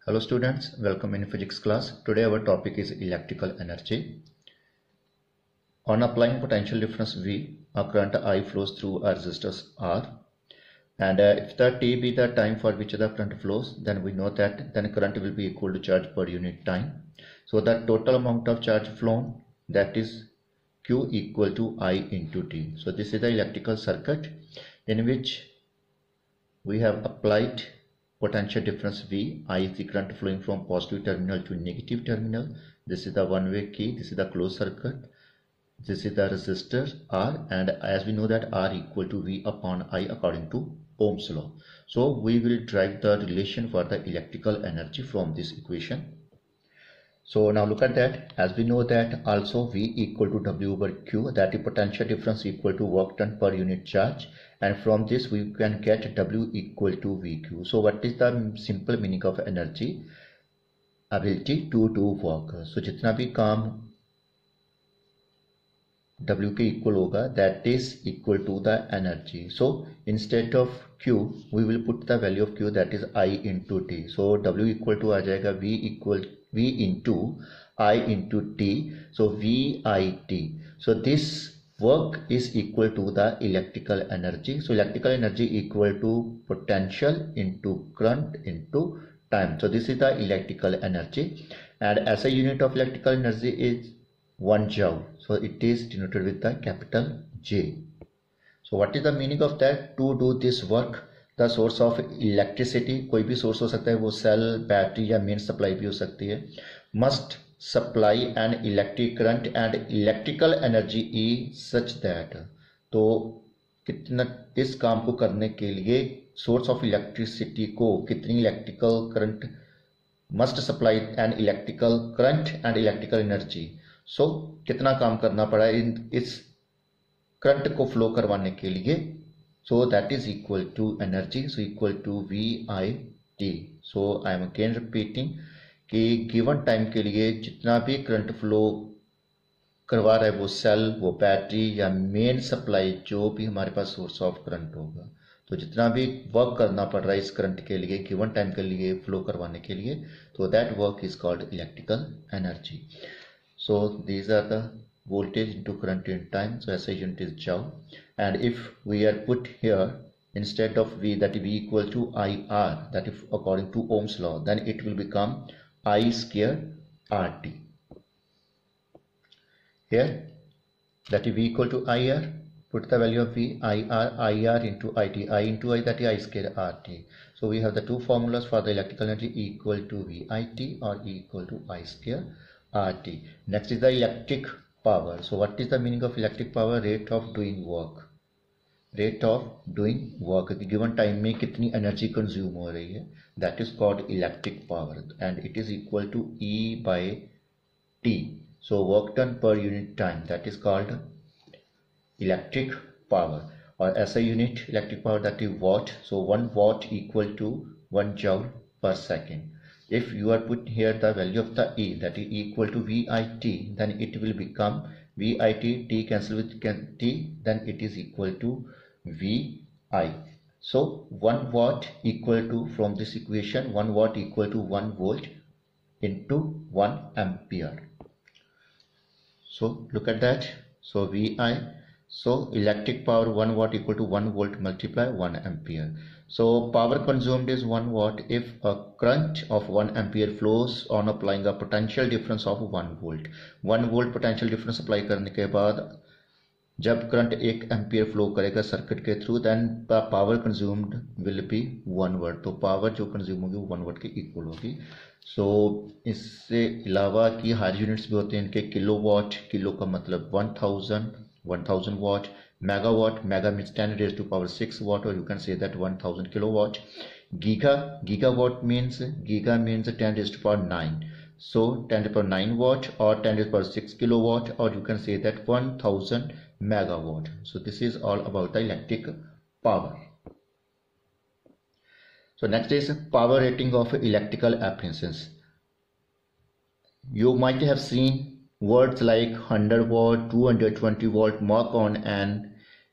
Hello students, welcome in physics class. Today our topic is electrical energy. On applying potential difference V, a current I flows through a resistor R, and if the T be the time for which the current flows, then we know that then current will be equal to charge per unit time. So the total amount of charge flown, that is Q equal to I into T. So this is the electrical circuit in which we have applied potential difference V. I is the current flowing from positive terminal to negative terminal. This is the one-way key. This is the closed circuit. This is the resistor R, and as we know that R equal to V upon I according to Ohm's law. So we will derive the relation for the electrical energy from this equation. So now look at that. As we know that also V equal to W over Q, that is potential difference equal to work done per unit charge, and from this we can get W equal to VQ. So what is the simple meaning of energy? Ability to do work. So जितना भी काम W के equal होगा, that is equal to the energy. So instead of Q we will put the value of Q, that is I into T. So W equal to आ जाएगा V into I into T. So VIT. So this work is equal to the electrical energy. So electrical energy equal to potential into current into time. So this is the electrical energy, and as a unit of electrical energy is 1 joule. So it is denoted with the capital J. So what is the meaning of that? To do this work, the source of electricity, कोई भी source हो सकता है, वो cell, battery या main supply भी हो सकती है, must supply an electric current and electrical energy is such that. तो कितना इस काम को करने के लिए source of electricity को कितनी electrical current must supply an electrical current and electrical energy. So कितना काम करना पड़ा इस करंट को फ्लो करवाने के लिए. So that is equal to energy, so equal to VIT. So I am again repeating कि गिवन टाइम के लिए जितना भी करंट फ्लो करवा रहा है वो सेल, वो बैटरी या मेन सप्लाई, जो भी हमारे पास सोर्स ऑफ करंट होगा, तो जितना भी वर्क करना पड़ रहा है इस करंट के लिए गिवन टाइम के लिए फ्लो करवाने के लिए, तो that work is called electrical energy. So these are the voltage into current in time. So SI unit is joule, and if we are put here instead of V, that V equal to IR, that if according to Ohm's law, then it will become I square RT. Here that is V equal to IR, put the value of V, IR into IT, I into I, that is I square RT. So we have the two formulas for the electrical energy, equal to VIT or equal to I square RT. Next is the electric power. So what is the meaning of electric power? Rate of doing work. Rate of doing work. Given time में कितनी energy consume हो रही है, that is called electric power, and it is equal to E by T. So work done per unit time, that is called electric power. Or SI unit electric power, that is watt. So 1 watt equal to 1 joule per second. If you are put here the value of the E, that is equal to VIT, then it will become VIT, T cancel with T, then it is equal to VI. So 1 watt equal to, from this equation, 1 watt equal to 1 volt into 1 ampere. So look at that. So VI, so electric power 1 watt equal to 1 volt multiply 1 ampere. So power consumed is 1 watt if a current of 1 ampere flows on applying a potential difference of 1 volt. 1 volt potential difference apply करने के बाद जब current 1 ampere flow करेगा circuit के through, then power consumed will be 1 watt. तो power जो consume होगी वो 1 वाट के इक्वल होगी. सो इससे अलावा की हायर यूनिट्स भी होते हैं इनके. किलो वाट, किलो का मतलब 1000 watt. Megawatt, mega means 10 raised to power 6 watt, or you can say that 1000 kilowatt. Gigawatt means 10 raised to power 9. So 10 to the power 9 watt or 10 to the power 6 kilowatt, or you can say that 1000 megawatt. So this is all about the electric power. So next is power rating of electrical appliances. You might have seen words like 100 watt, 220 volt mark on an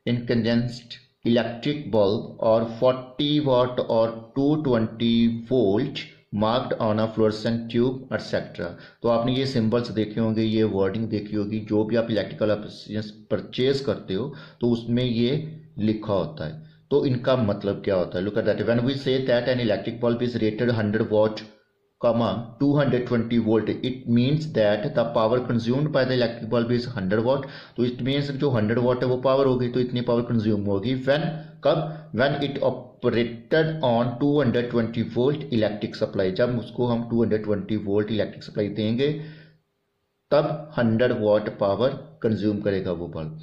incandescent electric bulb, or 40 watt or 220 volt marked on a fluorescent tube etcetera. तो आपने ये symbols देखे होंगे, ये wording देखी होगी, जो भी आप इलेक्ट्रिकल अप्लायंसेस परचेज करते हो तो उसमें ये लिखा होता है। तो इनका मतलब क्या होता है? Look at that, when we say that an electric bulb is rated 100 watt, 220 volt, it means that the power consumed by the electric bulb is 100 watt। तो it means जो 100 watt है वो पावर होगी, तो इतनी पावर कंज्यूम होगी when it operated on 220 volt electric supply. जब उसको हम 220 वोल्ट इलेक्ट्रिक सप्लाई देंगे तब 100 watt पावर कंज्यूम करेगा वो बल्ब।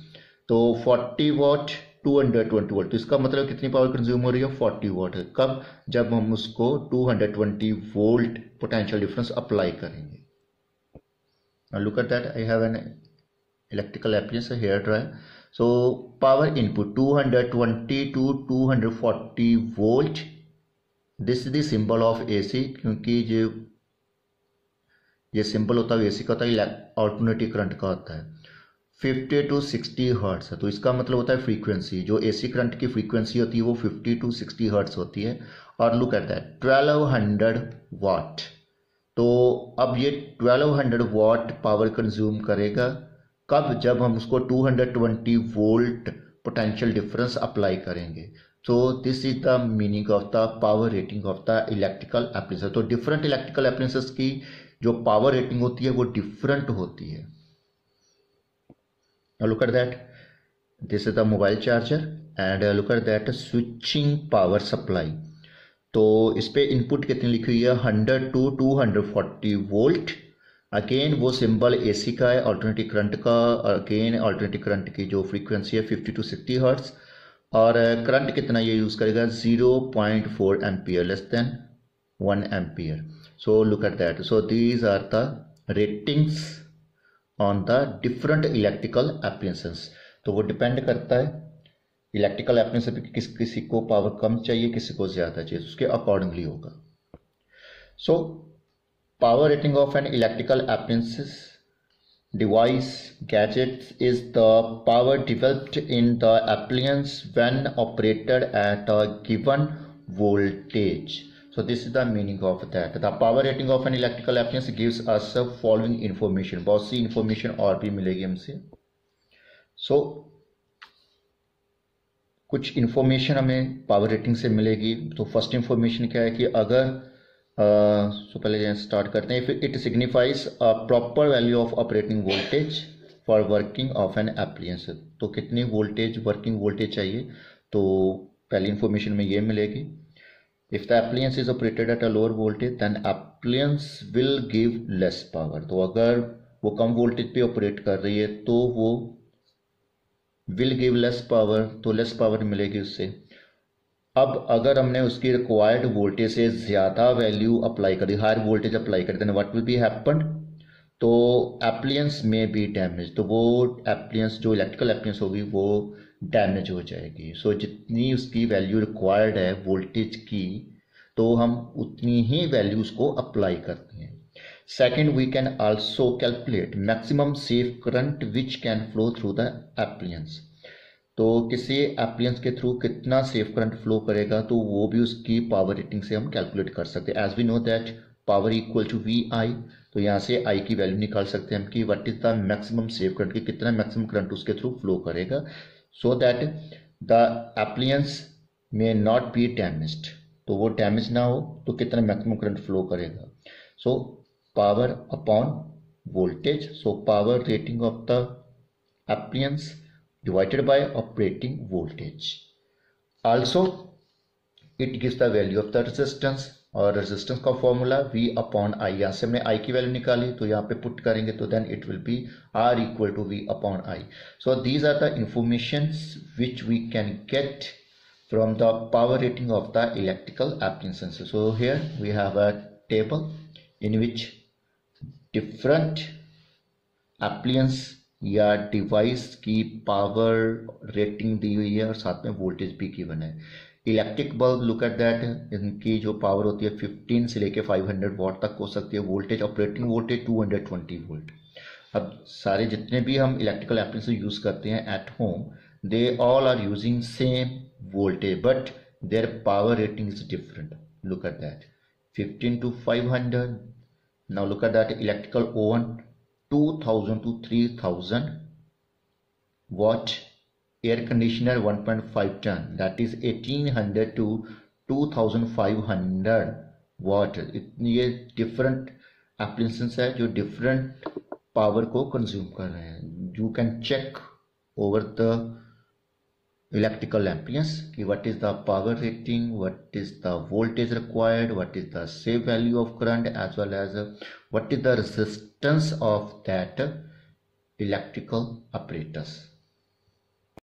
तो 40 watt 220 वोल्ट, तो इसका मतलब कितनी पावर कंज्यूम हो रही है? 40 वॉट है। कब? जब हम उसको 220 वोल्ट पोटेंशियल डिफरेंस अप्लाई करेंगे। Now look at that, I have an electrical appliance, a hair dryer. So power input 220 to 240 volt, this is the symbol of AC, क्योंकि जो ये सिंबल होता है AC का होता है, अल्टरनेटिव करंट का होता है। 50 to 60 हर्ट्स है, तो इसका मतलब होता है फ्रीक्वेंसी, जो AC करंट की फ्रीक्वेंसी होती है वो 50 to 60 हर्ट्स होती है। और लुक एट दैट 1200 वाट, तो अब ये 1200 वाट पावर कंज्यूम करेगा कब? जब हम उसको 220 वोल्ट पोटेंशियल डिफरेंस अप्लाई करेंगे। तो this is the meaning of the power rating of the electrical appliances. तो डिफरेंट इलेक्ट्रिकल एप्लायंसेस की जो पावर रेटिंग होती है वो डिफरेंट होती है। Now look at that, this is the mobile charger and look at that switching power supply। तो इस पे इनपुट कितनी लिखी हुई है? 100 to 240 वोल्ट। अगेन वो सिंबल AC का है, अल्टरनेटिव करंट का। अगेन अल्टरनेटिव करंट की जो फ्रीक्वेंसी है 50 to 60 हर्ट्स। और करंट कितना ये यूज करेगा? 0.4 ampere, less than 1 ampere. So look at that, so these are the ratings on the different electrical appliances. तो वो डिपेंड करता है इलेक्ट्रिकल एप्लायंसेस पे, किसी को पावर कम चाहिए, किसी को ज़्यादा चाहिए, उसके अकॉर्डिंगली होगा। So power rating of an electrical appliances device gadgets is the power developed in the appliance when operated at a given voltage। So this is the meaning of that, the power rating of an electrical appliance gives us the following information। बहुत सी information और भी मिलेगी हमसे। So कुछ information हमें power rating से मिलेगी। तो फर्स्ट information क्या है कि अगर सो पहले स्टार्ट करते हैं। It signifies a proper value of operating voltage for working of an appliance. तो कितनी वोल्टेज, वर्किंग वोल्टेज चाहिए, तो पहली इंफॉर्मेशन में ये मिलेगी। If the appliance is operated at a lower voltage then appliance will give less power. तो अगर वो कम वोल्टेज पे ऑपरेट कर रही है तो वो विल गिव लेस पावर, तो लेस पावर मिलेगी उससे। अब अगर हमने उसकी रिक्वायर्ड वोल्टेज से ज़्यादा वैल्यू अप्लाई करी, हायर वोल्टेज अप्लाई करी, then what will be happen, तो एप्लायंस में बी डैमेज, तो वो एप्लायंस जो इलेक्ट्रिकल एप्लायंस होगी वो डैमेज हो जाएगी। सो जितनी उसकी वैल्यू रिक्वायर्ड है वोल्टेज की, तो हम उतनी ही वैल्यू उसको अप्लाई करते हैं। Second, we can also calculate maximum safe current which can flow through the appliance. तो किसी एप्लायंस के थ्रू कितना सेफ करंट फ्लो करेगा, तो वो भी उसकी पावर रेटिंग से हम कैलकुलेट कर सकते हैं। As we know that power equal to V I, तो यहाँ से आई की वैल्यू निकाल सकते हैं हम कि what is the maximum safe current, कि कितना मैक्सिमम करंट उसके थ्रू फ्लो करेगा, so that the appliance may not be damaged. तो वो डैमेज ना हो तो कितना मैक्सिमम करंट फ्लो करेगा। So power upon voltage, so power rating of the appliance divided by operating voltage। Also it gives the value of the resistance, और resistance का formula V upon आई। यहाँ से हमने I की वैल्यू निकाली तो यहाँ पे पुट करेंगे तो then it will be R equal to V upon I. So these are the informations which we can get from the power rating of the electrical appliances। So here we have a table in which different appliance या device की power rating दी हुई है और साथ में voltage भी given है। Electric bulb, look at that, इनकी जो पावर होती है 15 से लेके 500 वाट तक हो सकती है। Voltage, operating voltage 220 volt. अब सारे जितने भी हम इलेक्ट्रिकल एप्लायंसेस यूज करते हैं at home, they all are using same voltage but their power rating is different। look at that, 15 to 500. Now look at that electrical oven, 2000 to 3000 watt. Air conditioner 1.5 ton, that is 1800 to 2500 watt. ये different appliances है जो different power को consume कर रहे हैं. You can check over the electrical appliance कि what is the power rating, what is the voltage required, what is the safe value of current, as well as what is the resistance of that electrical apparatus.